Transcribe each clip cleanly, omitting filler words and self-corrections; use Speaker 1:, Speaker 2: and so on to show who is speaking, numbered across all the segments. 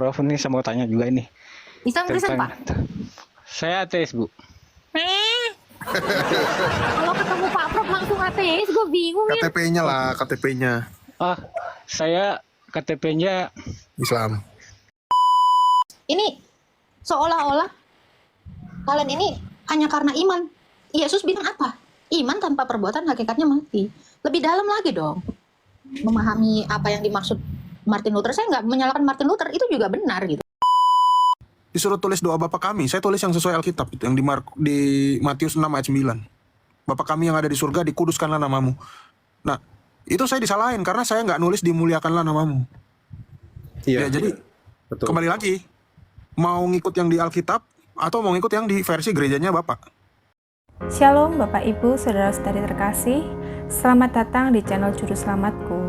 Speaker 1: Prof, ini saya mau tanya juga ini
Speaker 2: Islam Kristen, Pak?
Speaker 1: Saya ateis, Bu.
Speaker 2: Kalau ketemu Pak Prof langsung ateis, gue bingung ya.
Speaker 3: KTP-nya lah, KTP-nya
Speaker 1: Saya KTP-nya
Speaker 3: Islam.
Speaker 2: Ini seolah-olah kalian ini hanya karena iman. Yesus bilang apa? Iman tanpa perbuatan hakikatnya mati. Lebih dalam lagi dong. Memahami apa yang dimaksud Martin Luther. Saya nggak menyalahkan Martin Luther, itu juga benar gitu.
Speaker 3: Disuruh tulis doa Bapa kami, saya tulis yang sesuai Alkitab, yang di Matius 6 ayat 9. Bapa kami yang ada di surga, dikuduskanlah namamu. Nah, itu saya disalahin karena saya nggak nulis dimuliakanlah namamu.
Speaker 4: Iya.
Speaker 3: Ya, jadi
Speaker 4: Betul.
Speaker 3: kembali lagi, mau ngikut yang di Alkitab atau mau ngikut yang di versi gerejanya Bapak.
Speaker 5: Shalom Bapak Ibu, Saudara-saudari terkasih. Selamat datang di channel Juru Selamatku.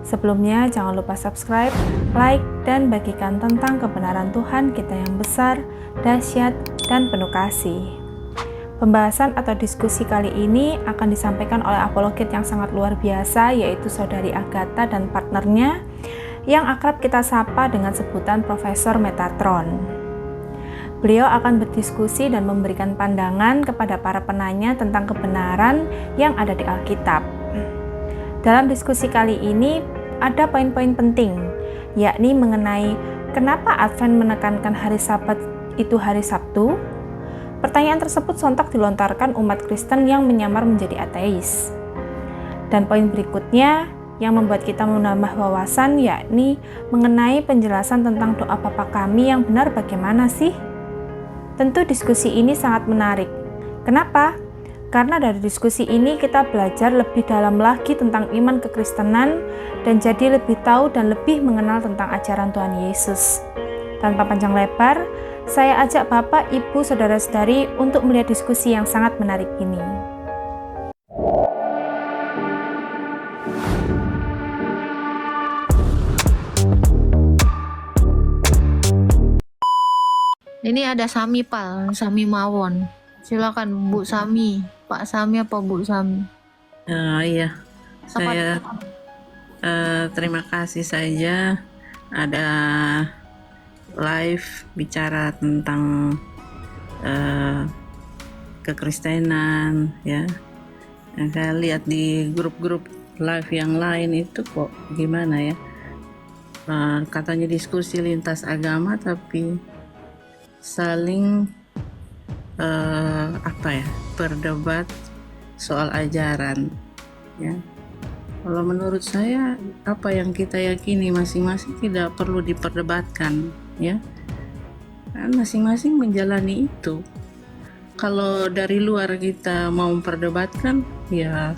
Speaker 5: Sebelumnya jangan lupa subscribe, like, dan bagikan tentang kebenaran Tuhan kita yang besar, dahsyat, dan penuh kasih. Pembahasan atau diskusi kali ini akan disampaikan oleh apologet yang sangat luar biasa, yaitu Saudari Agatha dan partnernya, yang akrab kita sapa dengan sebutan Profesor Metatron. Beliau akan berdiskusi dan memberikan pandangan kepada para penanya tentang kebenaran yang ada di Alkitab. Dalam diskusi kali ini ada poin-poin penting, yakni mengenai kenapa Advent menekankan hari Sabat itu hari Sabtu. Pertanyaan tersebut sontak dilontarkan umat Kristen yang menyamar menjadi ateis. Dan poin berikutnya yang membuat kita menambah wawasan, yakni mengenai penjelasan tentang doa Bapa kami yang benar bagaimana sih? Tentu diskusi ini sangat menarik. Kenapa? Karena dari diskusi ini kita belajar lebih dalam lagi tentang iman kekristenan dan jadi lebih tahu dan lebih mengenal tentang ajaran Tuhan Yesus. Tanpa panjang lebar, saya ajak Bapak, Ibu, Saudara-saudari untuk melihat diskusi yang sangat menarik ini.
Speaker 2: Ini ada Sami Pal, Sami Mawon. Silakan Bu Sami, Pak Sami apa Bu Sami?
Speaker 6: Iya, saya terima kasih saja ada live bicara tentang kekristenan ya. Yang saya lihat di grup-grup live yang lain itu kok gimana ya? Katanya diskusi lintas agama tapi saling berdebat soal ajaran ya. Kalau menurut saya apa yang kita yakini masing-masing tidak perlu diperdebatkan ya, masing-masing menjalani itu. Kalau dari luar kita mau memperdebatkan ya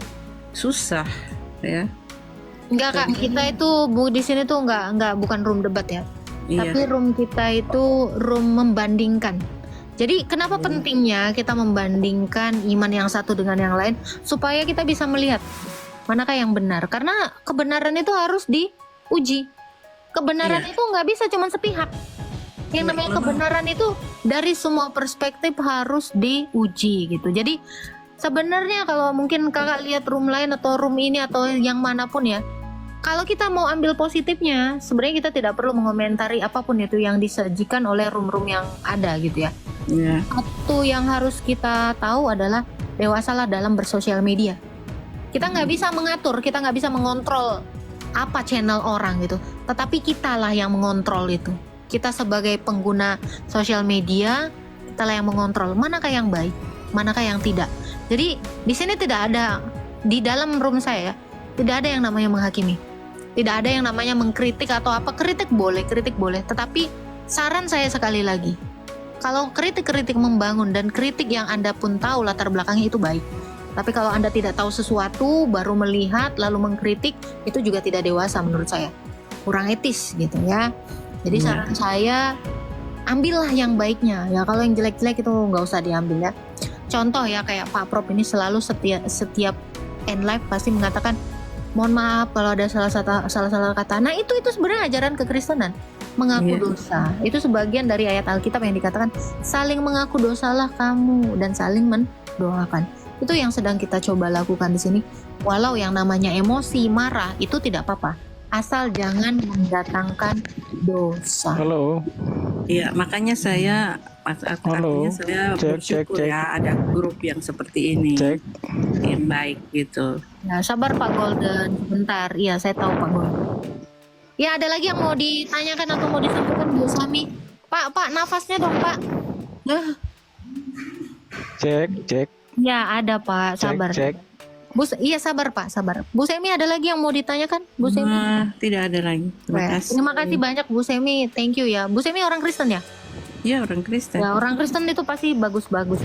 Speaker 6: susah ya.
Speaker 2: Enggak Kak, kita itu di sini tuh bukan room debat ya.
Speaker 6: Iya.
Speaker 2: Tapi room kita itu room membandingkan. Jadi kenapa pentingnya kita membandingkan iman yang satu dengan yang lain supaya kita bisa melihat manakah yang benar. Karena kebenaran itu harus diuji. Kebenaran itu nggak bisa cuma sepihak. Yang namanya kebenaran itu dari semua perspektif harus diuji gitu. Jadi sebenarnya kalau mungkin kakak lihat room lain atau room ini atau yang manapun ya, kalau kita mau ambil positifnya, sebenarnya kita tidak perlu mengomentari apapun itu yang disajikan oleh room-room yang ada gitu ya.
Speaker 6: Yeah.
Speaker 2: Satu yang harus kita tahu adalah dewasalah dalam bersosial media. Kita nggak bisa mengatur, kita nggak bisa mengontrol apa channel orang gitu. Tetapi kitalah yang mengontrol itu. Kita sebagai pengguna sosial media, kitalah yang mengontrol manakah yang baik, manakah yang tidak. Jadi di sini tidak ada, di dalam room saya tidak ada yang namanya menghakimi. Tidak ada yang namanya mengkritik atau apa. Kritik boleh, tetapi saran saya sekali lagi, kalau kritik-kritik membangun dan kritik yang Anda pun tahu latar belakangnya itu baik. Tapi kalau Anda tidak tahu sesuatu, baru melihat lalu mengkritik, itu juga tidak dewasa menurut saya. Kurang etis gitu ya. Jadi saran saya, ambillah yang baiknya. Ya kalau yang jelek-jelek itu nggak usah diambil ya. Contoh ya kayak Pak Prof ini selalu setiap end live pasti mengatakan, mohon maaf kalau ada salah kata. Nah itu sebenarnya ajaran kekristenan, mengaku dosa. Itu sebagian dari ayat Alkitab yang dikatakan saling mengaku dosalah kamu dan saling mendoakan. Itu yang sedang kita coba lakukan di sini. Walau yang namanya emosi, marah itu tidak apa-apa. asal jangan mendatangkan dosa.
Speaker 1: Halo.
Speaker 6: Ya, makanya saya
Speaker 1: Halo.
Speaker 6: artinya saya
Speaker 1: Cek,
Speaker 6: bersyukur
Speaker 1: cek.
Speaker 6: ya ada grup yang seperti ini
Speaker 1: Cek.
Speaker 6: yang baik gitu.
Speaker 2: Ya, sabar Pak Golden, sebentar. Iya, saya tahu Pak Golden. Ya, ada lagi yang mau ditanyakan atau mau disampaikan Bu Sami? Pak, nafasnya dong Pak.
Speaker 1: Cek.
Speaker 2: Ya, ada Pak, sabar.
Speaker 1: Cek.
Speaker 2: Iya sabar Pak, sabar. Bu Semi ada lagi yang mau ditanyakan? Bu Semi.
Speaker 6: Tidak ada lagi.
Speaker 2: Terima kasih banyak Bu Semi, thank you ya. Bu Semi orang Kristen ya?
Speaker 6: Ya, orang Kristen.
Speaker 2: Ya orang Kristen itu pasti bagus-bagus.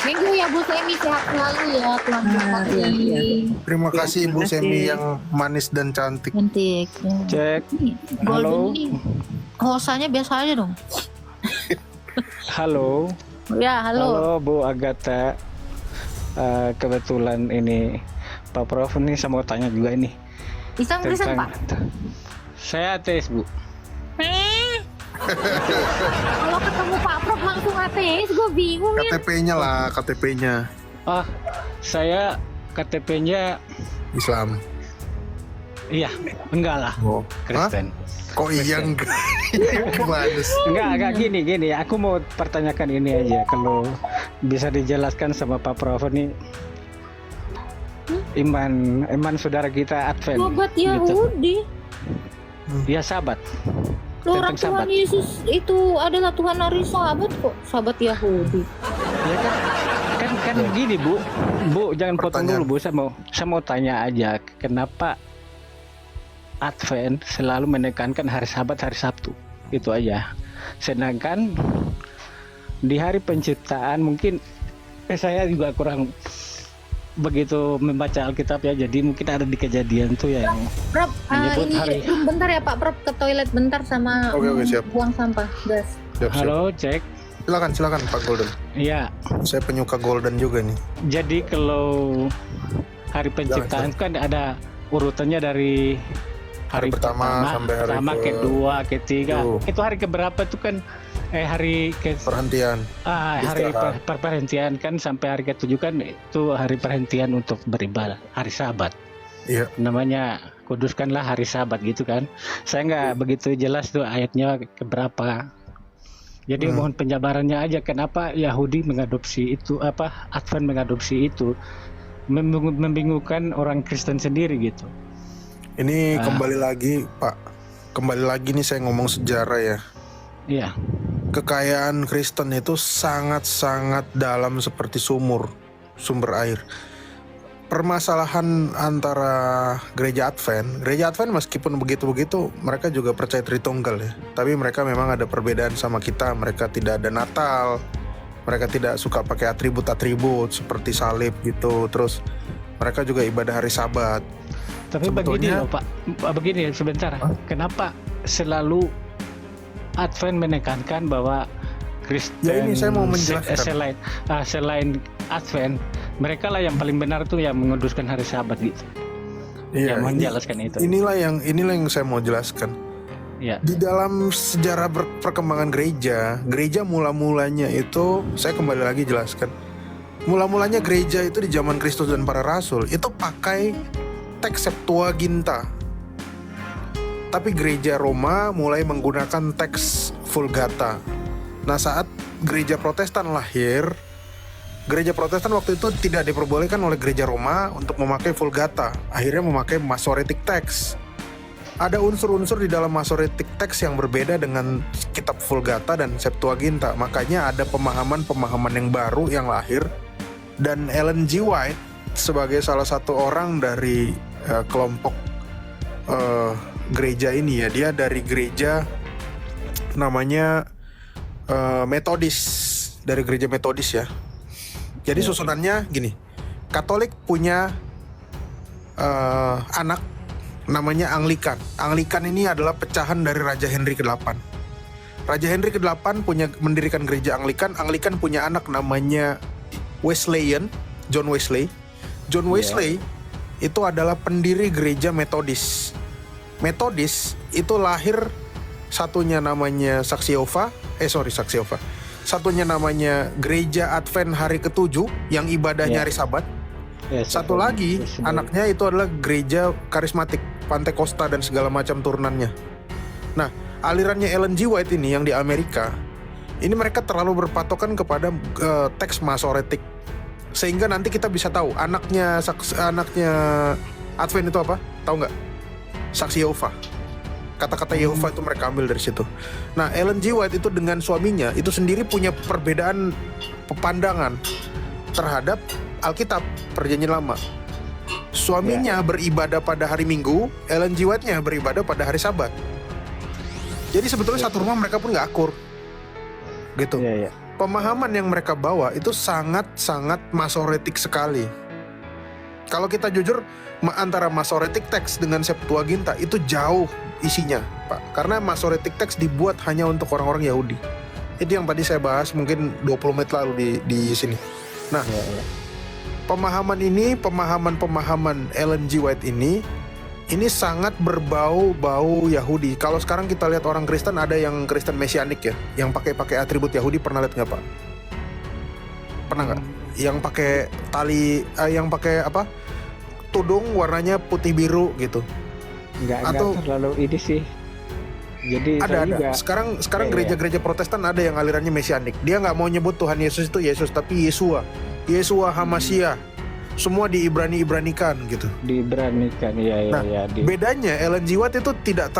Speaker 2: Thank you ya Bu Semi, sehat selalu ya, Tuhan berkati.
Speaker 6: iya.
Speaker 3: Terima kasih Ibu
Speaker 6: terima kasih.
Speaker 3: Semi yang manis dan cantik.
Speaker 2: Cantik. Ya.
Speaker 1: Cek.
Speaker 2: Nih,
Speaker 1: Halo.
Speaker 2: Golden ini hostanya biasa aja dong.
Speaker 1: Halo.
Speaker 2: Ya halo.
Speaker 1: Halo Bu Agatha. Kebetulan ini Pak Prof ini saya mau tanya juga ini
Speaker 2: Islam Kristen Pak?
Speaker 1: Saya ateis Bu.
Speaker 2: Kalau ketemu Pak Prof langsung ateis, gue bingung ya.
Speaker 3: KTP-nya lah, KTP-nya
Speaker 1: Saya KTP-nya
Speaker 3: Islam.
Speaker 1: iya, enggak lah,
Speaker 3: Oh.
Speaker 1: Kristen.
Speaker 3: Kok iya enggak? Gimana sih?
Speaker 1: Enggak gini. Aku mau pertanyakan ini aja, kalau bisa dijelaskan sama Pak Prof ini iman saudara kita Advent.
Speaker 2: Sobat
Speaker 1: gitu.
Speaker 2: Yahudi.
Speaker 1: Ya sahabat.
Speaker 2: Loh, orang
Speaker 1: Tentang sahabat.
Speaker 2: Tuhan Yesus itu adalah Tuhan hari Sabat kok, sahabat Yahudi.
Speaker 1: Ya kan gini Bu jangan potong
Speaker 3: Pertanyaan.
Speaker 1: dulu Bu, saya mau tanya aja, kenapa Advent selalu menekankan hari Sabat, hari Sabtu, itu aja, sedangkan di hari penciptaan mungkin saya juga kurang begitu membaca Alkitab ya, jadi mungkin ada di Kejadian tuh ya yang
Speaker 2: Prof,
Speaker 1: Menyebut
Speaker 2: ini
Speaker 1: hari-
Speaker 2: bentar ya Pak Prof, ke toilet bentar sama
Speaker 3: Oke, siap.
Speaker 2: buang sampah, gas.
Speaker 3: Siap.
Speaker 1: halo cek.
Speaker 3: Silakan Pak Golden.
Speaker 1: Iya,
Speaker 3: Saya penyuka Golden juga nih.
Speaker 1: jadi kalau hari penciptaan kan ada urutannya dari
Speaker 3: Hari pertama sampai hari
Speaker 1: kedua, ketiga.
Speaker 3: Tuh.
Speaker 1: Itu hari keberapa tuh kan hari
Speaker 3: Perhentian.
Speaker 1: hari
Speaker 3: Istirahat.
Speaker 1: perhentian kan, sampai hari ketujuh kan itu hari perhentian untuk beribadah, hari Sabat.
Speaker 3: Iya.
Speaker 1: Namanya kuduskanlah hari Sabat gitu kan. Saya nggak begitu jelas tuh ayatnya keberapa. Jadi mohon penjabarannya aja, kenapa Yahudi mengadopsi itu, Advent mengadopsi itu, membingungkan orang Kristen sendiri gitu.
Speaker 3: Ini kembali lagi Pak. Kembali lagi nih saya ngomong sejarah ya.
Speaker 1: Iya.
Speaker 3: Kekayaan Kristen itu sangat-sangat dalam seperti sumber air. Permasalahan antara gereja Advent meskipun begitu-begitu mereka juga percaya Tritunggal ya. Tapi mereka memang ada perbedaan sama kita. Mereka tidak ada Natal. Mereka tidak suka pakai atribut-atribut seperti salib gitu. Terus mereka juga ibadah hari Sabat.
Speaker 1: Tapi
Speaker 3: Sebetulnya-
Speaker 1: begini loh Pak, begini sebentar. Kenapa selalu Advent menekankan bahwa Kristen
Speaker 3: Ya, ini saya mau menjelaskan.
Speaker 1: selain Advent, mereka lah yang paling benar tuh yang menguduskan hari Sabat gitu.
Speaker 3: Iya,
Speaker 1: Yang menjelaskan itu.
Speaker 3: inilah yang saya mau jelaskan.
Speaker 1: Ya.
Speaker 3: Di dalam sejarah perkembangan gereja mula-mulanya itu, saya kembali lagi jelaskan. Mula-mulanya gereja itu di zaman Kristus dan para rasul itu pakai teks Septuaginta. Tapi gereja Roma mulai menggunakan teks Vulgata. Nah, saat gereja Protestan lahir, gereja Protestan waktu itu tidak diperbolehkan oleh gereja Roma untuk memakai Vulgata. Akhirnya memakai Masoretic Text. Ada unsur-unsur di dalam Masoretic Text yang berbeda dengan kitab Vulgata dan Septuaginta. Makanya ada pemahaman-pemahaman yang baru yang lahir. Dan Ellen G. White sebagai salah satu orang dari kelompok gereja ini ya, dia dari gereja namanya Metodis, dari gereja Metodis ya. Jadi susunannya gini, Katolik punya anak namanya Anglikan. Anglikan ini adalah pecahan dari Raja Henry ke-8. Raja Henry ke-8 mendirikan gereja Anglikan. Anglikan punya anak namanya Wesleyan, John Wesley. John Wesley itu adalah pendiri gereja Metodis. Metodis itu lahir, satunya namanya Saksi Yehova, satunya namanya Gereja Advent Hari ke-7 yang ibadahnya hari Sabat.
Speaker 1: Ya,
Speaker 3: Satu lagi, anaknya itu adalah gereja karismatik, Pantekosta dan segala macam turunannya. Nah, alirannya Ellen G. White ini yang di Amerika, ini mereka terlalu berpatokan kepada teks Masoretik. Sehingga nanti kita bisa tahu anaknya Advent itu apa? Tahu nggak? Saksi Yehova. Kata-kata Yehova itu mereka ambil dari situ. Nah, Ellen G. White itu dengan suaminya itu sendiri punya perbedaan pandangan terhadap Alkitab Perjanjian Lama. Suaminya beribadah pada hari Minggu, Ellen G. White-nya beribadah pada hari Sabat. Jadi sebetulnya satu rumah mereka pun nggak akur, gitu. Pemahaman yang mereka bawa itu sangat-sangat masoretik sekali. Kalau kita jujur, antara masoretik teks dengan Septuaginta itu jauh isinya, Pak. Karena masoretik teks dibuat hanya untuk orang-orang Yahudi. Itu yang tadi saya bahas mungkin 20 menit lalu di sini. Nah, pemahaman Ellen G. White ini sangat berbau-bau Yahudi. Kalau sekarang kita lihat orang Kristen, ada yang Kristen mesianik ya, yang pakai atribut Yahudi, pernah lihat nggak Pak? Pernah nggak? Yang pakai tali, yang pakai apa? Tudung warnanya putih biru gitu.
Speaker 1: Nggak terlalu ini sih. Jadi
Speaker 3: ada.
Speaker 1: Juga,
Speaker 3: sekarang gereja-gereja Protestan ada yang alirannya mesianik. Dia nggak mau nyebut Tuhan Yesus itu Yesus, tapi Yesua Hamasia. Semua diibranikan gitu.
Speaker 1: Diibranikan,
Speaker 3: bedanya Ellen G. White itu tidak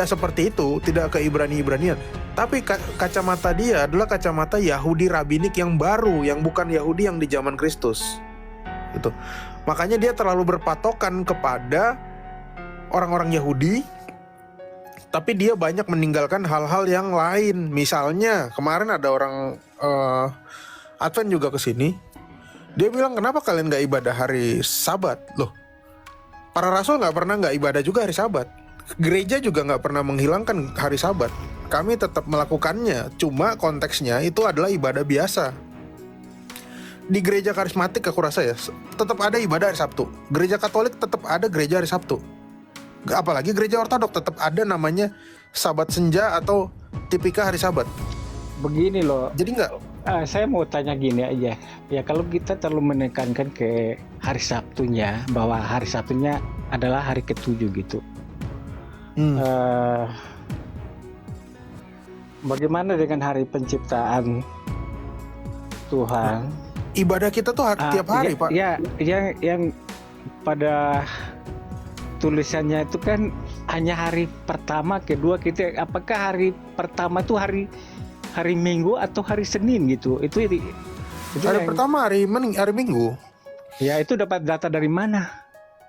Speaker 3: seperti itu, tidak ke Ibrani-Ibranian. Tapi kacamata dia adalah kacamata Yahudi Rabinik yang baru, yang bukan Yahudi yang di zaman Kristus. Gitu. Makanya dia terlalu berpatokan kepada orang-orang Yahudi, tapi dia banyak meninggalkan hal-hal yang lain. Misalnya kemarin ada orang Advent juga kesini. Dia bilang, kenapa kalian gak ibadah hari Sabat? Loh, para rasul gak pernah gak ibadah juga hari Sabat. Gereja juga gak pernah menghilangkan hari Sabat. Kami tetap melakukannya, cuma konteksnya itu adalah ibadah biasa. Di gereja karismatik aku rasa ya, tetap ada ibadah hari Sabtu. Gereja Katolik tetap ada gereja hari Sabtu. Apalagi gereja Ortodok tetap ada namanya Sabat Senja atau Tipika hari Sabat.
Speaker 1: Begini loh.
Speaker 3: Jadi nggak.
Speaker 1: Saya mau tanya gini aja. Ya kalau kita terlalu menekankan ke hari Sabtunya, bahwa hari Sabtunya adalah hari ke-7 gitu. Bagaimana dengan hari penciptaan Tuhan?
Speaker 3: Ibadah kita tuh tiap hari, Pak.
Speaker 1: Ya, yang pada tulisannya itu kan hanya hari pertama, kedua kita. Apakah hari pertama itu hari Minggu atau hari Senin gitu? Itu
Speaker 3: hari pertama hari Minggu.
Speaker 1: Ya, itu dapat data dari mana?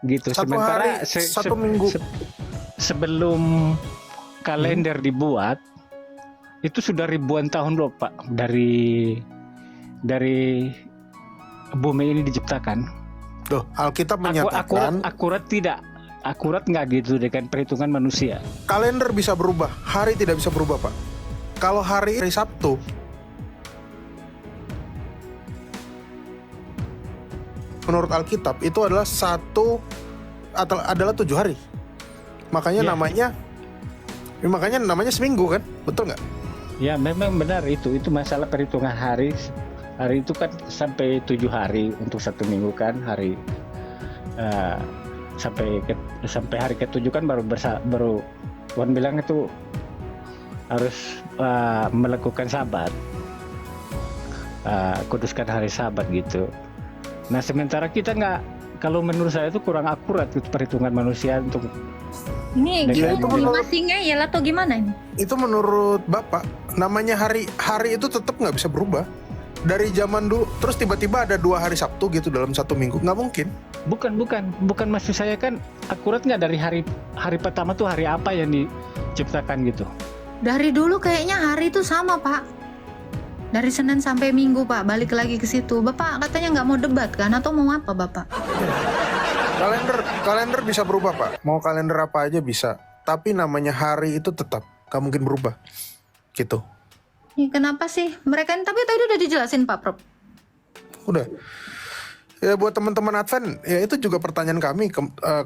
Speaker 1: Gitu. Sementara
Speaker 3: satu minggu
Speaker 1: sebelum kalender dibuat, itu sudah ribuan tahun loh Pak, dari bumi ini diciptakan.
Speaker 3: Loh, Alkitab menyatakan
Speaker 1: akurat tidak? Akurat nggak gitu dengan perhitungan manusia?
Speaker 3: Kalender bisa berubah, hari tidak bisa berubah Pak. Kalau hari Sabtu, menurut Alkitab itu adalah 7 hari. Makanya namanya seminggu kan, betul nggak?
Speaker 1: Ya memang benar itu masalah perhitungan hari. Hari itu kan sampai 7 hari untuk satu minggu kan, hari sampai hari ke-7 kan baru Tuhan bilang itu harus melakukan Sabat, kuduskan hari Sabat gitu. Nah sementara kita nggak, kalau menurut saya itu kurang akurat gitu, perhitungan manusia untuk
Speaker 2: ini masing-masingnya ya atau gimana ini? Itu
Speaker 3: menurut Bapak, namanya hari itu tetap nggak bisa berubah. Dari zaman dulu, terus tiba-tiba ada 2 hari Sabtu gitu dalam satu minggu, nggak mungkin. Bukan maksud saya kan akurat nggak dari hari pertama tuh hari apa yang diciptakan gitu?
Speaker 2: Dari dulu kayaknya hari itu sama Pak. Dari Senin sampai Minggu Pak, balik lagi ke situ. Bapak katanya nggak mau debat kan, atau mau apa Bapak?
Speaker 3: Kalender bisa berubah Pak. Mau kalender apa aja bisa. Tapi namanya hari itu tetap nggak mungkin berubah. Gitu.
Speaker 2: Ya, kenapa sih? Mereka tapi tadi udah dijelasin Pak Prof.
Speaker 3: Udah. Ya buat teman-teman Advent, ya itu juga pertanyaan kami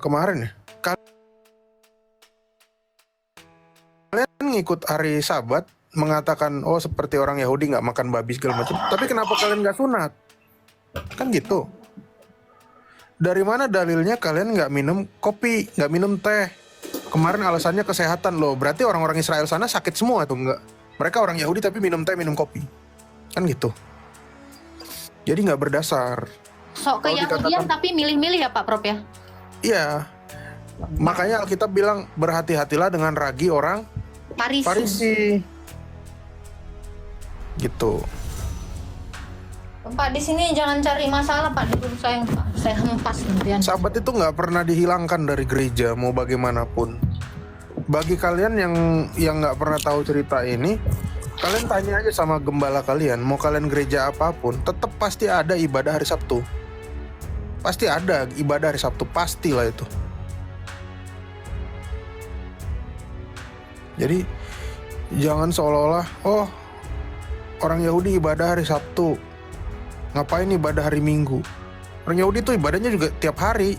Speaker 3: kemarin ya. Kalian ngikut hari Sabat, mengatakan oh seperti orang Yahudi nggak makan babi segala macam. Tapi kenapa kalian nggak sunat? Kan gitu. Dari mana dalilnya kalian nggak minum kopi, nggak minum teh? Kemarin alasannya kesehatan loh. Berarti orang-orang Israel sana sakit semua tuh nggak? Mereka orang Yahudi tapi minum teh, minum kopi. Kan gitu. Jadi nggak berdasar.
Speaker 2: Sok
Speaker 3: Kalau
Speaker 2: keyahudian
Speaker 3: dikatakan-
Speaker 2: tapi milih-milih ya Pak Prof ya?
Speaker 3: Iya. Makanya Alkitab bilang berhati-hatilah dengan ragi orang Farisi. Gitu.
Speaker 2: Pak di sini jangan cari masalah Pak, dulu saya hempas nantian.
Speaker 3: Sabat itu nggak pernah dihilangkan dari gereja mau bagaimanapun. Bagi kalian yang nggak pernah tahu cerita ini, kalian tanya aja sama gembala kalian, mau kalian gereja apapun, tetap pasti ada ibadah hari Sabtu. Pasti ada ibadah hari Sabtu, pastilah itu. Jadi jangan seolah-olah, oh orang Yahudi ibadah hari Sabtu, ngapain ibadah hari Minggu? Orang Yahudi tuh ibadahnya juga tiap hari.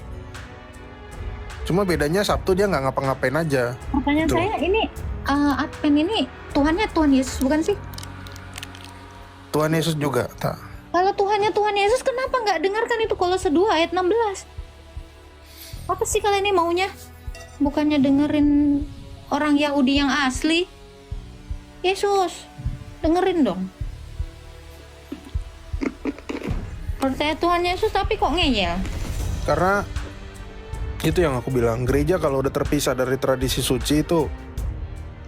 Speaker 3: Cuma bedanya Sabtu dia nggak ngapa-ngapain aja.
Speaker 2: Pertanyaan
Speaker 3: Tuh.
Speaker 2: saya ini Advent ini Tuhannya Tuhan Yesus bukan sih?
Speaker 3: Tuhan Yesus juga, tak.
Speaker 2: Kalau Tuhannya Tuhan Yesus kenapa nggak dengarkan itu Kolose 2 ayat 16? Apa sih kalian ini maunya? Bukannya dengerin orang Yahudi yang asli? Yesus, dengerin dong. Percaya Tuhan Yesus tapi kok ngeyel?
Speaker 3: Karena itu yang aku bilang, gereja kalau udah terpisah dari tradisi suci itu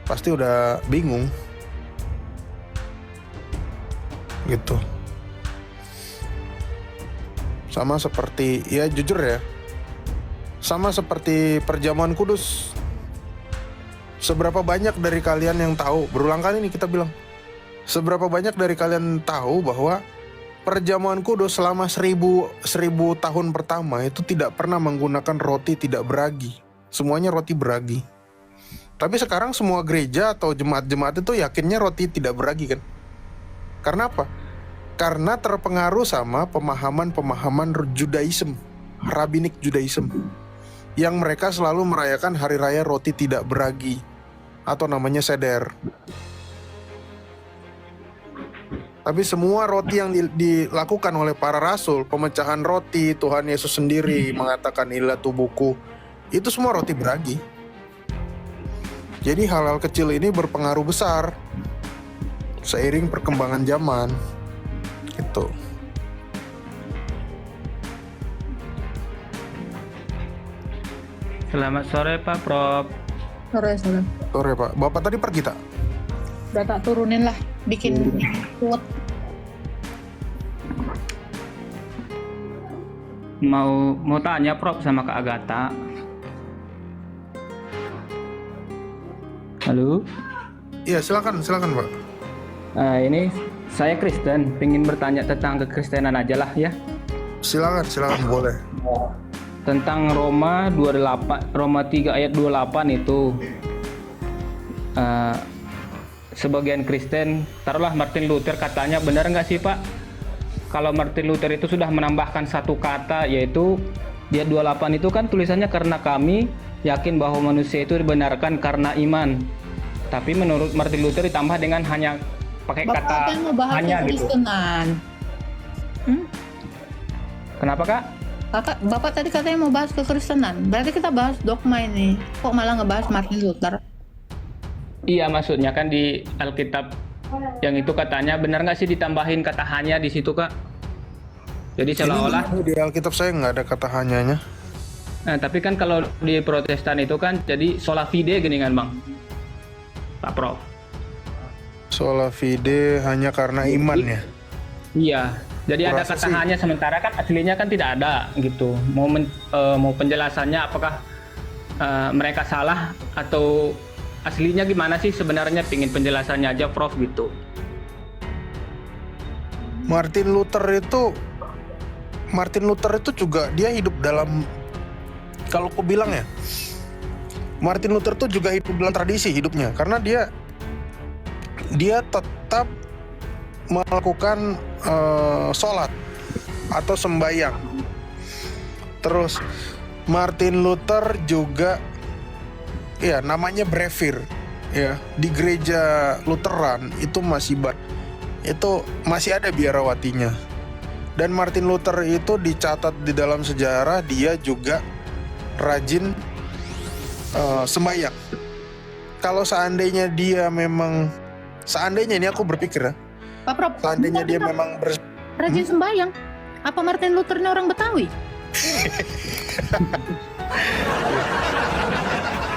Speaker 3: pasti udah bingung. Gitu. Sama seperti, ya jujur ya, sama seperti perjamuan kudus. Seberapa banyak dari kalian yang tahu, berulang kali nih kita bilang, seberapa banyak dari kalian tahu bahwa perjamuan kudus selama 1000 tahun pertama itu tidak pernah menggunakan roti tidak beragi. Semuanya roti beragi. Tapi sekarang semua gereja atau jemaat-jemaat itu yakinnya roti tidak beragi kan. Karena apa? Karena terpengaruh sama pemahaman-pemahaman Judaism, Rabbinik Judaism, yang mereka selalu merayakan hari raya roti tidak beragi, atau namanya seder. Tapi semua roti yang dilakukan oleh para rasul, pemecahan roti, Tuhan Yesus sendiri mengatakan inilah tubuhku, itu semua roti beragi. Jadi hal-hal kecil ini berpengaruh besar seiring perkembangan zaman. Gitu.
Speaker 1: Selamat sore Pak Prof.
Speaker 2: Sore.
Speaker 3: Sore Pak, Bapak tadi pergi tak?
Speaker 2: Udah tak turunin lah, bikin kuat.
Speaker 1: Mau tanya Prof sama Kak Agatha. Halo.
Speaker 3: Iya silakan Pak.
Speaker 1: Ini saya Kristen, pengen bertanya tentang kekristenan aja lah ya.
Speaker 3: Silakan boleh.
Speaker 1: Tentang Roma 3 ayat 28 itu. Sebagian Kristen, taruhlah Martin Luther katanya, benar nggak sih Pak? Kalau Martin Luther itu sudah menambahkan satu kata, yaitu di ayat 28 itu kan tulisannya karena kami yakin bahwa manusia itu dibenarkan karena iman. Tapi menurut Martin Luther ditambah dengan hanya pakai kata hanya gitu. Kenapa Kak?
Speaker 2: Bapak tadi katanya mau bahas kekristenan. Berarti kita bahas dogma ini. Kok malah ngebahas Martin Luther?
Speaker 1: Iya, maksudnya kan di Alkitab yang itu katanya benar nggak sih ditambahin kata hanya di situ Kak? Jadi seolah-olah
Speaker 3: di Alkitab saya nggak ada kata hanyanya.
Speaker 1: Nah, tapi kan kalau di Protestan itu kan jadi sola fide gini kan Bang? Pak Prof.
Speaker 3: Sola fide hanya karena iman ya.
Speaker 1: Iya. Jadi ada
Speaker 3: Kurasa
Speaker 1: kata
Speaker 3: sih.
Speaker 1: hanya, sementara kan aslinya kan tidak ada gitu. Mau penjelasannya apakah mereka salah atau aslinya gimana sih sebenarnya, pingin penjelasannya aja Prof gitu.
Speaker 3: Martin Luther itu juga dia hidup dalam, kalau aku bilang ya, Martin Luther tuh juga hidup dalam tradisi hidupnya, karena dia tetap melakukan sholat atau sembahyang. Terus Martin Luther juga ya namanya Brevir ya, di gereja Lutheran itu masih ada biarawatinya. Dan Martin Luther itu dicatat di dalam sejarah dia juga rajin sembahyang. Kalau seandainya dia memang, seandainya ini aku berpikir ya,
Speaker 2: Pak Prof,
Speaker 3: seandainya dia memang
Speaker 2: rajin sembahyang. Apa Martin Luther ini orang Betawi?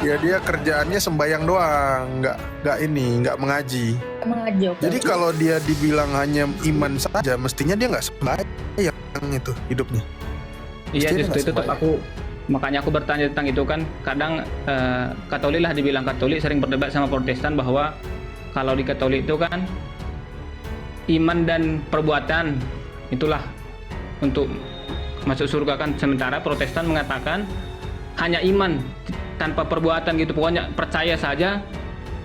Speaker 3: ya dia kerjaannya sembahyang doang, nggak mengaji.
Speaker 2: Mengaji. Oke.
Speaker 3: Jadi kalau dia dibilang hanya iman saja, mestinya dia nggak sembahyang itu hidupnya.
Speaker 4: Iya,
Speaker 3: Mestinya
Speaker 4: justru
Speaker 3: nggak
Speaker 4: itu
Speaker 3: sembahyang.
Speaker 4: makanya aku bertanya tentang itu kan. Kadang Katolik lah dibilang Katolik sering berdebat sama Protestan bahwa kalau di Katolik itu kan iman dan perbuatan itulah untuk masuk surga kan, sementara Protestan mengatakan hanya iman tanpa perbuatan gitu, pokoknya percaya saja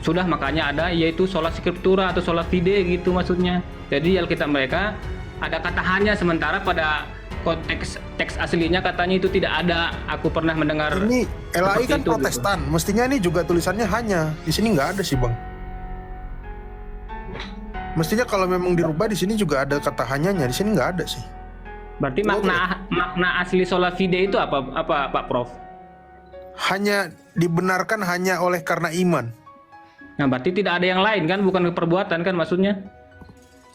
Speaker 4: sudah, makanya ada yaitu sola scriptura atau sola fide gitu maksudnya. Jadi Alkitab mereka ada kata hanya, sementara pada konteks teks aslinya katanya itu tidak ada. Aku pernah mendengar
Speaker 3: Ini LAI
Speaker 4: seperti
Speaker 3: kan
Speaker 4: itu,
Speaker 3: Protestan, mestinya ini juga tulisannya hanya. Di sini nggak ada sih bang. Mestinya kalau memang dirubah di sini juga ada kata hanyanya, di sini nggak ada sih.
Speaker 4: Berarti makna asli sola fide itu apa Pak Prof?
Speaker 3: Hanya dibenarkan hanya oleh karena iman.
Speaker 4: Nah, berarti tidak ada yang lain kan, bukan perbuatan kan maksudnya?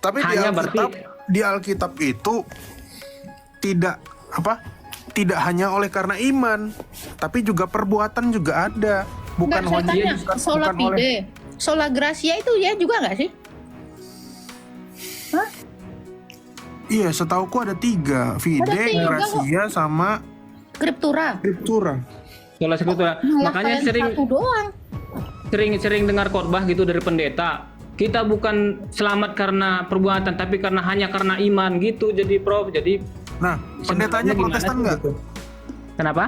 Speaker 3: Tapi
Speaker 4: Hanya
Speaker 3: di Alkitab itu tidak hanya oleh karena iman, tapi juga perbuatan juga ada. Bukan
Speaker 2: Nggak, saya
Speaker 3: hanya
Speaker 2: tanya, sola
Speaker 3: bukan oleh.
Speaker 2: fide, sola gracia itu ya juga nggak sih? Hah?
Speaker 3: Iya, setauku ada 3, fide,
Speaker 2: Ada 3
Speaker 3: gracia, sama
Speaker 2: Scriptura.
Speaker 3: scriptura.
Speaker 4: Sola scriptura. Makanya
Speaker 2: satu doang.
Speaker 4: sering dengar khotbah gitu dari pendeta. Kita bukan selamat karena perbuatan, tapi hanya karena iman gitu. Jadi Prof, jadi
Speaker 3: Nah, pendetanya
Speaker 4: sebenarnya gimana
Speaker 3: Protestan
Speaker 4: sih
Speaker 3: nggak?
Speaker 4: gitu? Kenapa?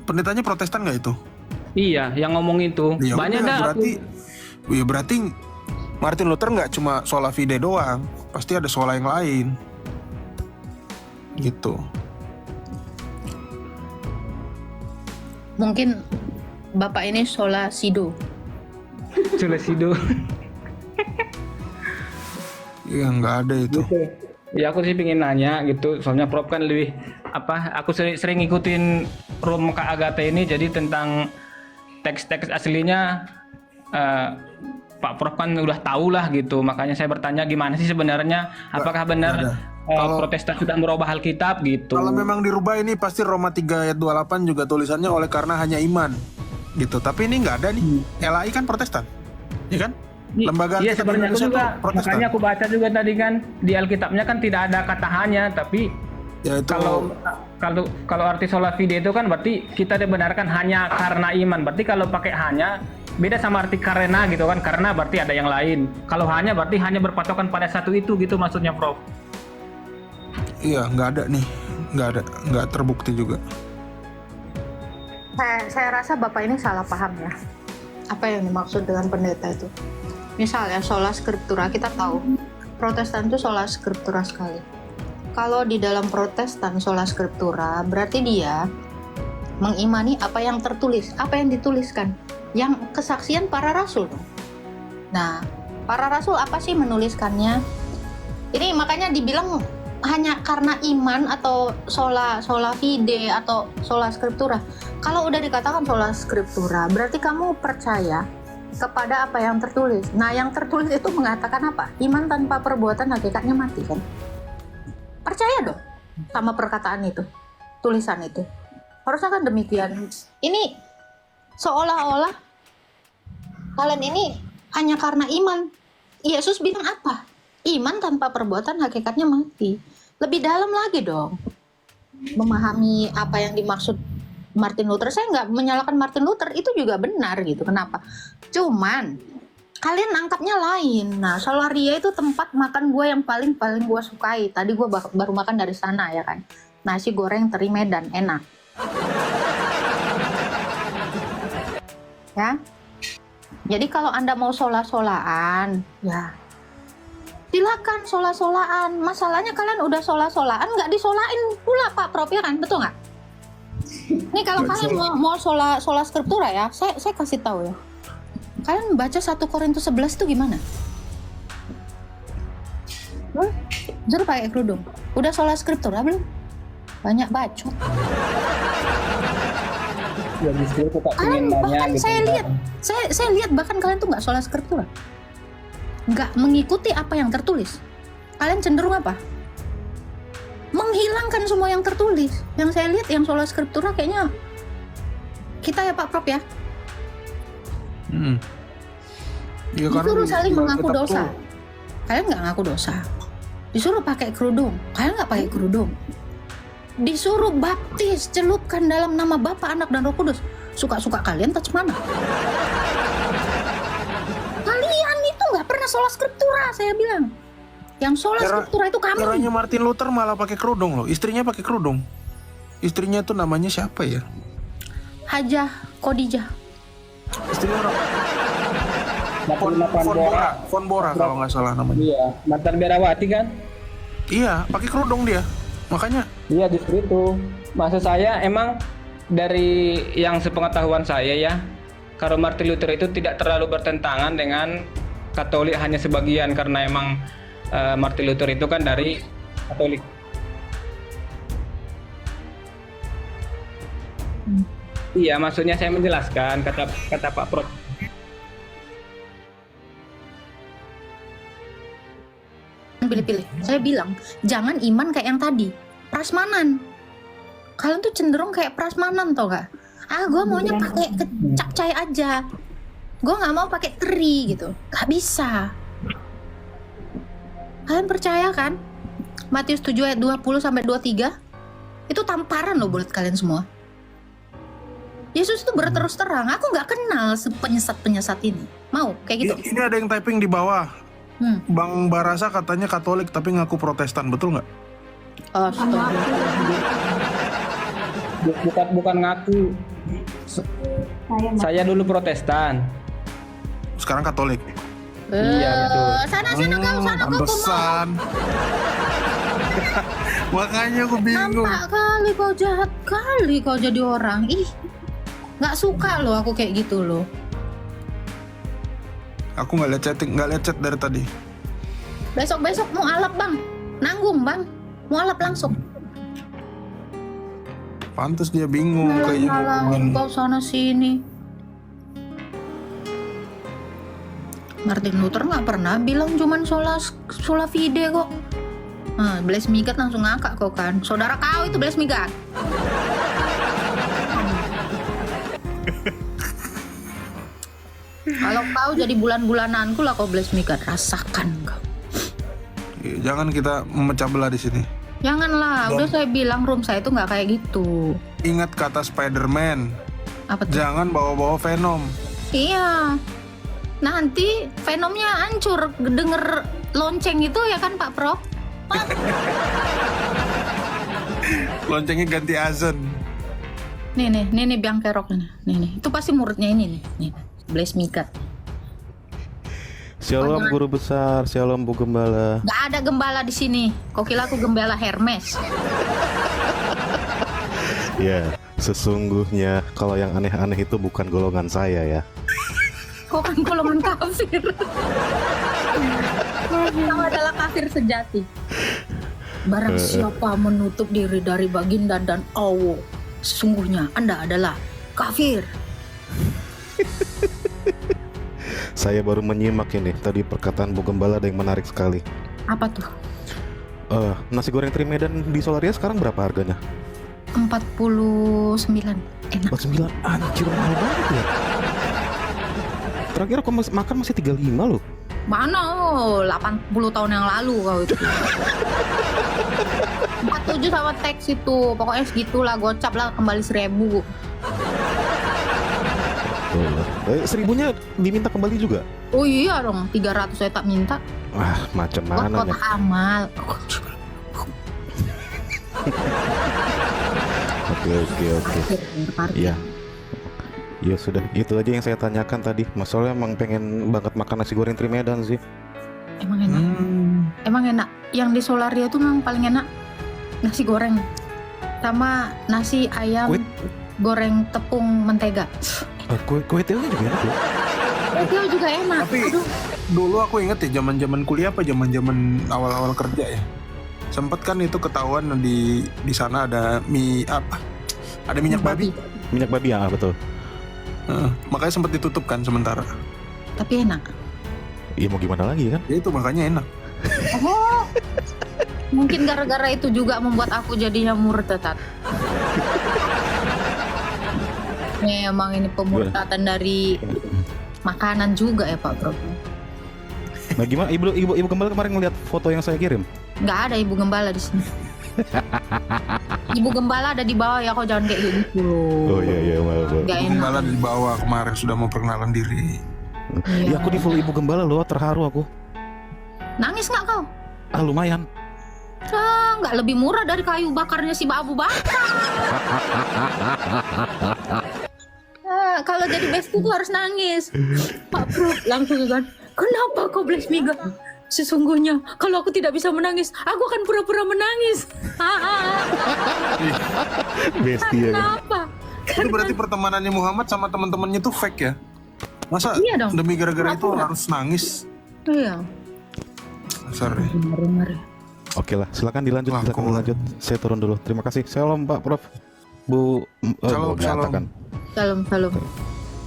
Speaker 3: Pendetanya Protestan nggak itu?
Speaker 4: Iya, yang ngomong itu.
Speaker 3: Ya
Speaker 4: Banyak
Speaker 3: udah,
Speaker 4: dah
Speaker 3: berarti Martin Luther nggak cuma sola fide doang, pasti ada sola yang lain. Gitu.
Speaker 2: Mungkin Bapak ini sola sido.
Speaker 4: Sulesido.
Speaker 3: Iya, nggak ada itu.
Speaker 4: Ya aku sih pengen nanya gitu, soalnya Prof kan lebih aku sering ngikutin room Kak Agatha ini, jadi tentang teks-teks aslinya Pak Prof kan udah tahu lah gitu, makanya saya bertanya gimana sih sebenarnya, apakah benar Protestan sudah merubah Alkitab gitu.
Speaker 3: Kalau memang dirubah ini pasti Roma 3 ayat 28 juga tulisannya oleh karena hanya iman gitu. Tapi ini nggak ada nih. LAI kan Protestan, iya kan? Lembaga
Speaker 4: Iya
Speaker 3: Alkitab
Speaker 4: sebenarnya aku
Speaker 3: Indonesia
Speaker 4: juga,
Speaker 3: tuh Protestan.
Speaker 4: makanya aku baca juga tadi kan di Alkitabnya kan tidak ada kata hanya, tapi
Speaker 3: Ya itu
Speaker 4: kalau arti sola fide itu kan berarti kita dibenarkan hanya karena iman. Berarti kalau pakai hanya beda sama arti karena gitu kan, karena berarti ada yang lain. Kalau hanya berarti hanya berpatokan pada satu itu gitu maksudnya Prof.
Speaker 3: iya nggak ada nih, nggak terbukti juga.
Speaker 2: Saya rasa Bapak ini salah paham ya. Apa yang dimaksud dengan pendeta itu? Misalnya sola scriptura, kita tahu Protestan itu sola scriptura sekali. Kalau di dalam Protestan sola scriptura berarti dia mengimani apa yang tertulis, apa yang dituliskan, yang kesaksian para rasul. Nah, para rasul apa sih menuliskannya? Ini makanya dibilang hanya karena iman atau sola fide atau sola scriptura. Kalau udah dikatakan sola scriptura, berarti kamu percaya kepada apa yang tertulis. Nah, yang tertulis itu mengatakan apa? Iman tanpa perbuatan hakikatnya mati kan? Percaya dong sama perkataan itu, tulisan itu. Harusnya kan demikian. Ini seolah-olah kalian ini hanya karena iman. Yesus bilang apa? Iman tanpa perbuatan hakikatnya mati. Lebih dalam lagi dong memahami apa yang dimaksud Martin Luther. Saya nggak menyalahkan Martin Luther, itu juga benar gitu. Kenapa? Cuman kalian angkatnya lain. Nah, Solaria itu tempat makan gue yang paling gue sukai. Tadi gue baru makan dari sana ya kan. Nasi goreng teri Medan, enak. Ya. Jadi kalau Anda mau sola-solaan, ya silakan sola-solaan. Masalahnya kalian udah sola-solaan, nggak disolain pula Pak Prof ya kan, betul nggak? Nih kalau kalian mau sola scriptura ya, saya kasih tahu ya. Kalian baca 1 Korintus 11 itu gimana? Suruh pakai kerudung. Udah sholat skriptura belum? Banyak bacot.
Speaker 4: Ya justru aku tak
Speaker 2: Kalian
Speaker 4: ingin nanya
Speaker 2: bahkan
Speaker 4: gitu.
Speaker 2: saya lihat bahkan kalian tuh nggak sholat skriptura, nggak mengikuti apa yang tertulis. Kalian cenderung apa? Menghilangkan semua yang tertulis. Yang saya lihat yang sholat skriptura kayaknya kita ya Pak Prop ya.
Speaker 3: Ya, karena
Speaker 2: Disuruh saling
Speaker 3: di
Speaker 2: mengaku
Speaker 3: Alkitab
Speaker 2: dosa.
Speaker 3: tuh,
Speaker 2: Kalian nggak ngaku dosa. Disuruh pakai kerudung. Kalian nggak pakai kerudung. Disuruh baptis, celupkan dalam nama Bapa, Anak, dan Roh Kudus. Suka-suka kalian touch mana? Kalian itu nggak pernah sholat skriptura, saya bilang. Yang sholat skriptura itu kami.
Speaker 3: Caranya Martin Luther malah pakai kerudung loh. Istrinya pakai kerudung. Istrinya tuh namanya siapa ya?
Speaker 2: Hajah Khadijah.
Speaker 3: Istrinya orang
Speaker 4: Bora.
Speaker 3: Von Bora kalau nggak salah namanya.
Speaker 4: Iya, mantan Berawati kan?
Speaker 3: Iya, pakai kerudung dia. Makanya
Speaker 4: Iya justru itu. Maksud saya emang dari yang sepengetahuan saya ya, kalau Martin Luther itu tidak terlalu bertentangan dengan Katolik hanya sebagian karena emang Martin Luther itu kan dari Katolik. Iya, maksudnya saya menjelaskan kata Pak Prof.
Speaker 2: Pilih-pilih. Saya bilang, jangan iman kayak yang tadi. Prasmanan. Kalian tuh cenderung kayak prasmanan tau gak? Gue maunya pakai capcay aja. Gue nggak mau pakai teri gitu. Gak bisa. Kalian percaya kan? Matius 7 ayat 20 sampai 23 itu tamparan loh buat kalian semua. Yesus itu berterus terang, aku nggak kenal penyesat-penyesat ini. Mau kayak gitu?
Speaker 3: ini ada yang typing di bawah. Bang Barasa katanya Katolik tapi ngaku Protestan, betul nggak?
Speaker 2: Astaga.
Speaker 4: Bukan ngaku. Saya dulu Protestan.
Speaker 3: Sekarang Katolik.
Speaker 4: Iya, betul.
Speaker 2: Sana kau
Speaker 3: Pantesan. Makanya aku bingung.
Speaker 2: Nampak kali kau jahat kali kau jadi orang. Ih, nggak suka loh aku kayak gitu loh.
Speaker 3: Aku nggak lihat chat dari tadi.
Speaker 2: Besok mau alap bang, nanggung bang, mau alap langsung.
Speaker 3: Pantes dia bingung kayaknya.
Speaker 2: Malah kau sana sini. Martin Luther nggak pernah bilang cuman sola fide kok. Blaise Migat langsung ngakak kok kan. Saudara kau itu Blaise Migat. Kalau kau jadi bulan-bulananku lah kau Blaise Migat, rasakan kau.
Speaker 3: Jangan kita memecah belah di sini.
Speaker 2: Janganlah, udah saya bilang room saya itu nggak kayak gitu.
Speaker 3: Ingat kata Spider-Man.
Speaker 2: Apa tuh?
Speaker 3: Jangan bawa-bawa Venom.
Speaker 2: Iya. Nanti Venomnya hancur denger lonceng itu ya kan Pak Prof?
Speaker 3: Loncengnya ganti azan.
Speaker 2: Nih biang kerok nih. Itu pasti muridnya ini nih. Blaise Migat.
Speaker 7: Shalom guru besar, shalom Bu Gembala.
Speaker 2: Gak ada gembala di sini. Kok kira aku gembala Hermes?
Speaker 7: Ya, sesungguhnya kalau yang aneh-aneh itu bukan golongan saya ya.
Speaker 2: Kok kan golongan kafir? Kau adalah kafir sejati. Barang siapa menutup diri dari baginda dan Allah, sesungguhnya Anda adalah kafir.
Speaker 7: Saya baru menyimak ini tadi perkataan Bu Gembala, ada yang menarik sekali.
Speaker 2: Apa tuh?
Speaker 7: Nasi goreng Trimedan di Solaria sekarang berapa harganya?
Speaker 2: 49. Enak.
Speaker 7: 49, anjir mahal banget ya. Terakhir aku makan masih 35 loh.
Speaker 2: Mana? 80 tahun yang lalu kau itu. 47 sama teks itu. Pokoknya segitulah, gocap lah kembali 1000.
Speaker 7: 1000-nya diminta kembali juga?
Speaker 2: Oh iya dong, 300 saya tak minta.
Speaker 7: Wah, macam
Speaker 2: Buat
Speaker 7: mana
Speaker 2: kotak
Speaker 7: ya?
Speaker 2: amal.
Speaker 7: Oke. Iya. Ya sudah, itu aja yang saya tanyakan tadi. Masalahnya emang pengen banget makan nasi goreng Trimedan sih.
Speaker 2: Emang enak. Emang enak. Yang di Solaria itu memang paling enak nasi goreng sama nasi ayam goreng tepung mentega.
Speaker 7: Kue tiaonya juga enak loh.
Speaker 2: Itu juga enak.
Speaker 3: Tapi dulu aku inget ya zaman-zaman kuliah apa zaman-zaman awal-awal kerja ya. Sempet kan itu ketahuan di sana ada ada minyak babi.
Speaker 7: Minyak babi ya, betul.
Speaker 3: Makanya sempat ditutup kan sementara.
Speaker 2: Tapi enak.
Speaker 7: Iya, mau gimana lagi kan?
Speaker 3: Ya itu makanya enak.
Speaker 2: Oh, mungkin gara-gara itu juga membuat aku jadinya murtad. Memang ini pemurtadan dari makanan juga ya Pak Bro.
Speaker 7: Nah, gimana ibu gembala kemarin ngeliat foto yang saya kirim?
Speaker 2: Nggak ada ibu gembala di sini. Ibu gembala ada di bawah ya, kok jangan kayak gitu loh.
Speaker 7: Oh iya, maaf.
Speaker 2: Nggak enak.
Speaker 3: Gembala di bawah kemarin sudah mau perkenalan diri.
Speaker 7: Ya aku di follow ibu gembala loh, terharu aku.
Speaker 2: Nangis nggak kau?
Speaker 7: Lumayan.
Speaker 2: Nggak lebih murah dari kayu bakarnya si Abu Bakar. Kalau jadi bestie tuh harus nangis. Pak Bro langsung kan, kenapa kau bless me God? Sesungguhnya kalau aku tidak bisa menangis, aku akan pura-pura menangis.
Speaker 7: Bestie ya.
Speaker 2: Kenapa?
Speaker 3: Itu berarti pertemanannya Muhammad sama teman-temannya tuh fake ya? Masa
Speaker 2: Iya dong.
Speaker 3: demi gara-gara itu harus nangis?
Speaker 2: Iya.
Speaker 3: Dasar deh.
Speaker 2: Benar.
Speaker 7: Oke lah, silakan dilanjut. Saya turun dulu. Terima kasih. Salam Pak Prof. Bu
Speaker 3: Salam.
Speaker 2: Salam.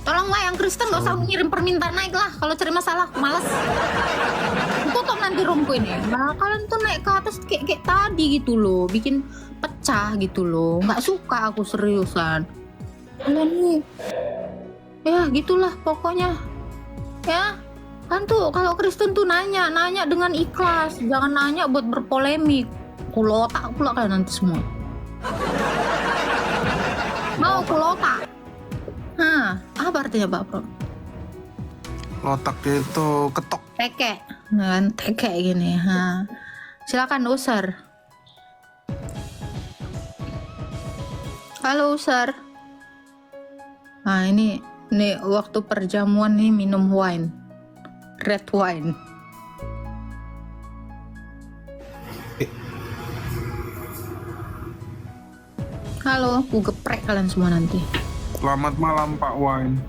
Speaker 2: Tolonglah yang Kristen gak usah ngirim permintaan naik lah. Kalau cari masalah, malas. Tutup nanti roomku ini. Nah, kalian tuh naik ke atas kayak tadi gitu loh. Bikin pecah gitu loh. Gak suka aku seriusan. Kalian nih. Ya gitulah pokoknya. Ya. Kan tuh kalau Kristen tuh nanya dengan ikhlas. Jangan nanya buat berpolemik. Kulotak pula kalian nanti semua. Mau kulotak. Apa artinya Pak Bro?
Speaker 3: Lotak itu ketok.
Speaker 2: Teke, kan teke gini. Silakan Usar. Halo Usar. Ini waktu perjamuan nih minum wine, red wine. Halo, aku geprek kalian semua nanti.
Speaker 3: Selamat malam Pak Wine.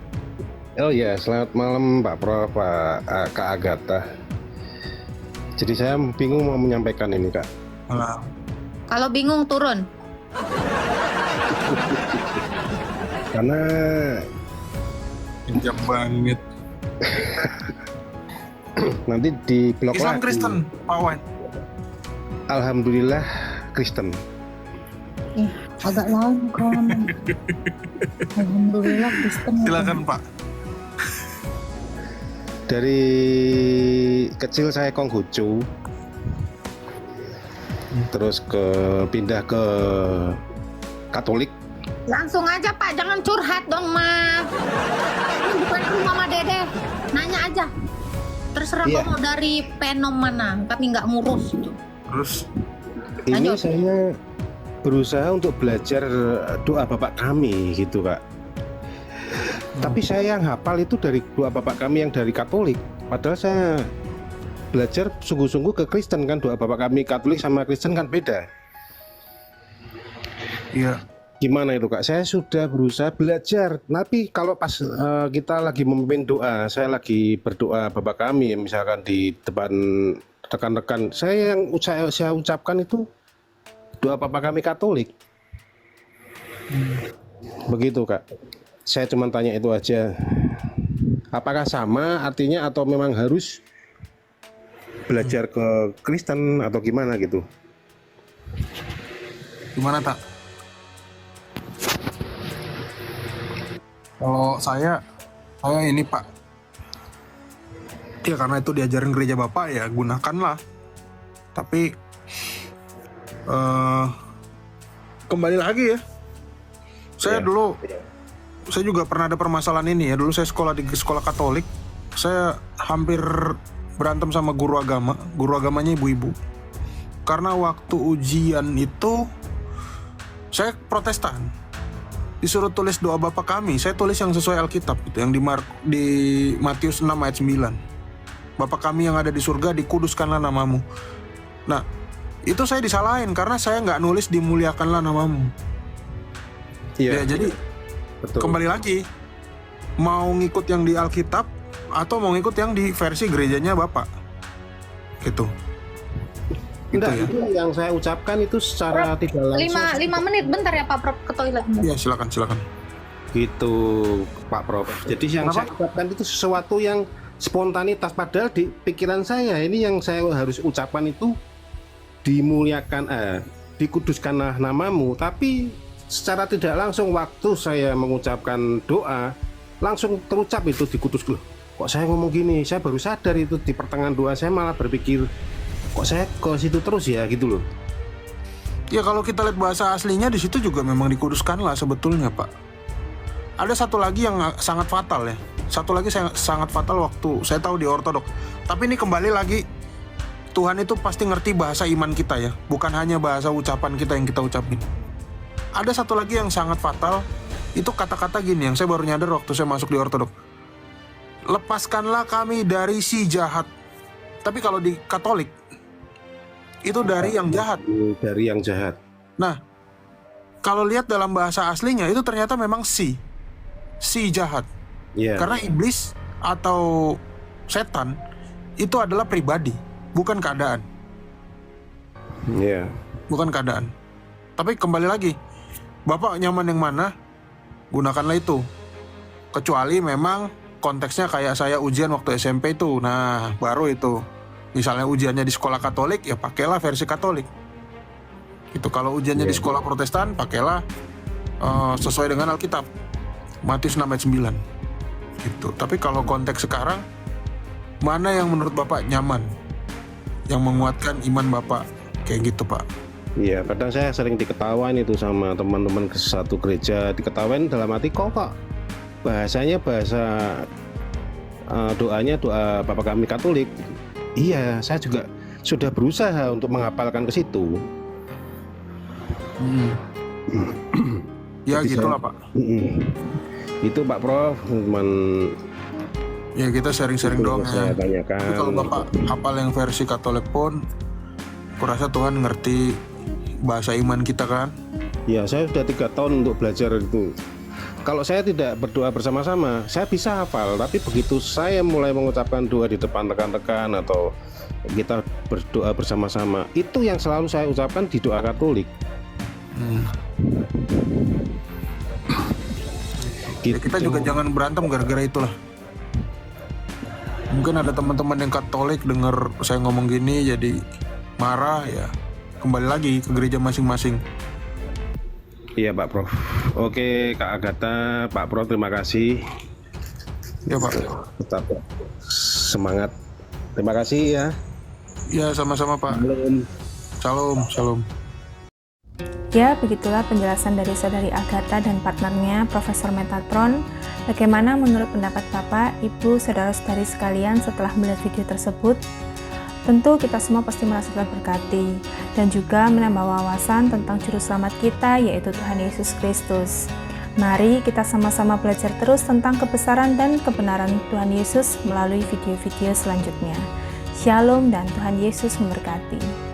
Speaker 8: Oh ya, selamat malam Pak Prof, Kak Agatha. Jadi saya bingung mau menyampaikan ini Kak.
Speaker 3: Malam.
Speaker 2: Kalau bingung turun.
Speaker 8: Karena
Speaker 3: Pinjam banget.
Speaker 8: nanti di blog
Speaker 3: Islam
Speaker 8: lagi.
Speaker 3: Kristen Pak Wine.
Speaker 8: Alhamdulillah Kristen.
Speaker 2: Agak lain kan. Alhamdulillah Kristen.
Speaker 3: Silakan Pak.
Speaker 8: Dari kecil saya Konghucu. Terus pindah ke Katolik.
Speaker 2: Langsung aja Pak, jangan curhat dong Ma. Ini bukan rumah Mama Dede. Nanya aja. Terserah
Speaker 8: Iya.
Speaker 2: kau mau dari penom mana, tapi nggak ngurus gitu.
Speaker 3: Terus
Speaker 8: Ini
Speaker 2: Lanjut.
Speaker 8: saya berusaha untuk belajar doa Bapak kami gitu Kak. Tapi saya yang hafal itu dari doa Bapak kami yang dari Katolik. Padahal saya belajar sungguh-sungguh ke Kristen kan, doa Bapak kami Katolik sama Kristen kan beda.
Speaker 3: iya.
Speaker 8: Gimana itu Kak? Saya sudah berusaha belajar. Tapi kalau pas kita lagi memimpin doa, saya lagi berdoa Bapak kami misalkan di depan rekan-rekan, saya ucapkan itu doa Bapak kami Katolik. Begitu Kak. Saya cuma tanya itu aja. Apakah sama artinya atau memang harus belajar ke Kristen atau gimana gitu?
Speaker 3: Gimana tak? Kalau saya ini Pak. Ya karena itu diajarin gereja Bapak ya gunakanlah. Tapi kembali lagi ya. Saya dulu saya juga pernah ada permasalahan ini ya. Dulu saya sekolah di sekolah Katolik. Saya hampir berantem sama guru agama. Guru agamanya ibu-ibu. Karena waktu ujian itu saya Protestan. Disuruh tulis doa Bapa kami, saya tulis yang sesuai Alkitab gitu, yang di Matius 6 ayat 9. Bapa kami yang ada di surga, dikuduskanlah namamu. Nah, itu saya disalahin karena saya nggak nulis dimuliakanlah namamu.
Speaker 8: Iya.
Speaker 3: Ya, jadi
Speaker 8: Betul.
Speaker 3: kembali lagi, mau ngikut yang di Alkitab atau mau ngikut yang di versi gerejanya Bapak, gitu.
Speaker 8: Enggak,
Speaker 3: ya.
Speaker 8: itu yang saya ucapkan itu secara tidak langsung.
Speaker 2: 5 menit bentar ya Pak Prof ke toilet.
Speaker 3: Ya silakan.
Speaker 8: Gitu Pak Prof. Jadi yang
Speaker 3: Kenapa?
Speaker 8: saya ucapkan itu sesuatu yang spontanitas, padahal di pikiran saya ini yang saya harus ucapkan itu dimuliakan, dikuduskanlah namamu, tapi secara tidak langsung waktu saya mengucapkan doa langsung terucap itu dikudus. Loh, kok saya ngomong gini, saya baru sadar itu di pertengahan doa saya malah berpikir kok saya ke situ terus ya gitu loh.
Speaker 3: Ya kalau kita lihat bahasa aslinya di situ juga memang dikuduskan lah sebetulnya Pak. Ada satu lagi yang sangat fatal ya. Satu lagi sangat fatal waktu saya tahu di ortodok. Tapi ini kembali lagi, Tuhan itu pasti ngerti bahasa iman kita ya. Bukan hanya bahasa ucapan kita yang kita ucapin. Ada satu lagi yang sangat fatal. Itu kata-kata gini yang saya baru nyadar waktu saya masuk di ortodok. Lepaskanlah kami dari si jahat. Tapi kalau di Katolik itu dari yang jahat.
Speaker 8: Dari yang jahat.
Speaker 3: Nah, kalau lihat dalam bahasa aslinya itu ternyata memang si jahat.
Speaker 8: Iya.
Speaker 3: Karena iblis atau setan itu adalah pribadi, bukan keadaan.
Speaker 8: Iya.
Speaker 3: Bukan keadaan. Tapi kembali lagi, Bapak nyaman yang mana, gunakanlah itu. Kecuali memang konteksnya kayak saya ujian waktu SMP itu. Nah, baru itu. Misalnya ujiannya di sekolah Katolik, ya pakailah versi Katolik. Itu kalau ujiannya di sekolah Protestan, pakailah sesuai dengan Alkitab. Matius 6 ayat 9. Gitu. Tapi kalau konteks sekarang, mana yang menurut Bapak nyaman? Yang menguatkan iman Bapak? Kayak gitu, Pak.
Speaker 8: Iya, kadang saya sering diketawain itu sama teman-teman ke satu gereja, diketawain dalam hati kok bahasanya bahasa doanya doa Bapak kami Katolik. Iya, saya juga sudah berusaha untuk menghafalkan ke situ.
Speaker 3: Ya
Speaker 8: Jadi
Speaker 3: gitulah
Speaker 8: saya-
Speaker 3: Pak.
Speaker 8: Itu Pak Prof, teman
Speaker 3: Ya kita sharing-sharing doang
Speaker 8: saya
Speaker 3: ya.
Speaker 8: tanyakan.
Speaker 3: Tapi kalau Bapak hafal yang versi Katolik pun, kurasa Tuhan ngerti bahasa iman kita kan.
Speaker 8: Ya, saya sudah 3 tahun untuk belajar itu. Kalau saya tidak berdoa bersama-sama, saya bisa hafal. Tapi begitu saya mulai mengucapkan doa di depan rekan-rekan atau kita berdoa bersama-sama, itu yang selalu saya ucapkan di doa Katolik.
Speaker 3: Ya, kita juga jangan berantem gara-gara itulah. Mungkin ada teman-teman yang Katolik dengar saya ngomong gini jadi marah ya. Kembali lagi ke gereja masing-masing.
Speaker 8: Iya Pak Prof. Oke Kak Agatha, Pak Prof terima kasih.
Speaker 3: Ya Pak.
Speaker 8: Tetap semangat. Terima kasih ya.
Speaker 3: Ya sama-sama Pak. Shalom.
Speaker 5: Ya, begitulah penjelasan dari Saudari Agatha dan partnernya Profesor Metatron. Bagaimana menurut pendapat Bapak, Ibu, Saudara-saudari sekalian setelah melihat video tersebut? Tentu kita semua pasti merasa terberkati dan juga menambah wawasan tentang juru selamat kita, yaitu Tuhan Yesus Kristus. Mari kita sama-sama belajar terus tentang kebesaran dan kebenaran Tuhan Yesus melalui video-video selanjutnya. Shalom dan Tuhan Yesus memberkati.